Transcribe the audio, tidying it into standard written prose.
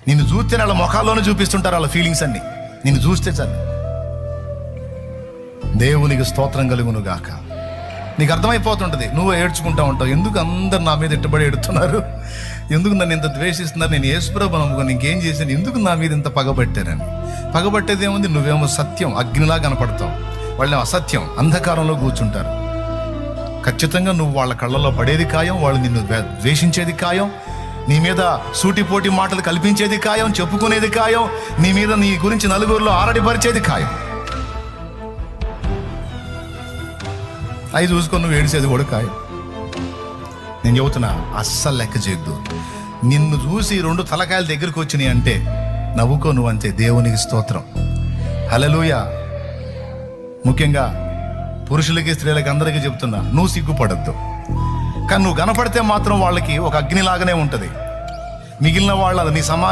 నిన్ను చూస్తే వాళ్ళ ముఖాల్లోనే చూపిస్తుంటారు వాళ్ళ ఫీలింగ్స్ అన్ని. నిన్ను చూస్తే చాలు. దేవునికి స్తోత్రం కలుగును గాక. నీకు అర్థమైపోతుంటుంది, నువ్వు ఏడ్చుకుంటా ఉంటావు, ఎందుకు అందరు నా మీద ఇట్టబడి ఎడుతున్నారు, ఎందుకు నన్ను ఇంత ద్వేషిస్తున్నారు, నేను యేసుప్రభు నమ్ముకొని ఇంకేం చేశాను, ఎందుకు నా మీద ఇంత పగబట్టారని. పగబట్టేది ఏముంది, నువ్వేమో సత్యం అగ్నిలా కనపడతావు, వాళ్ళేమో అసత్యం అంధకారంలో కూర్చుంటారు. ఖచ్చితంగా నువ్వు వాళ్ళ కళ్ళలో పడేది ఖాయం, వాళ్ళు నిన్ను ద్వేషించేది ఖాయం, నీ మీద సూటిపోటి మాటలు కల్పించేది ఖాయం, చెప్పుకునేది ఖాయం, నీ మీద నీ గురించి నలుగురిలో ఆరడిపరిచేది ఖాయం. అవి చూసుకొని నువ్వు ఏడిసేది కూడా ఖాయం. నేను చెబుతున్నా, అస్సలు లెక్క చేయొద్దు. నిన్ను చూసి 2 తలకాయల దగ్గరికి వచ్చినాయి అంటే నవ్వుకో నువ్వు అంతే. దేవునికి స్తోత్రం, హల్లెలూయా. ముఖ్యంగా పురుషులకి స్త్రీలకి అందరికీ చెప్తున్నా, నువ్వు సిగ్గుపడద్దు. కానీ నువ్వు కనపడితే మాత్రం వాళ్ళకి ఒక అగ్నిలాగానే ఉంటుంది. మిగిలిన వాళ్ళు నీ సమాజం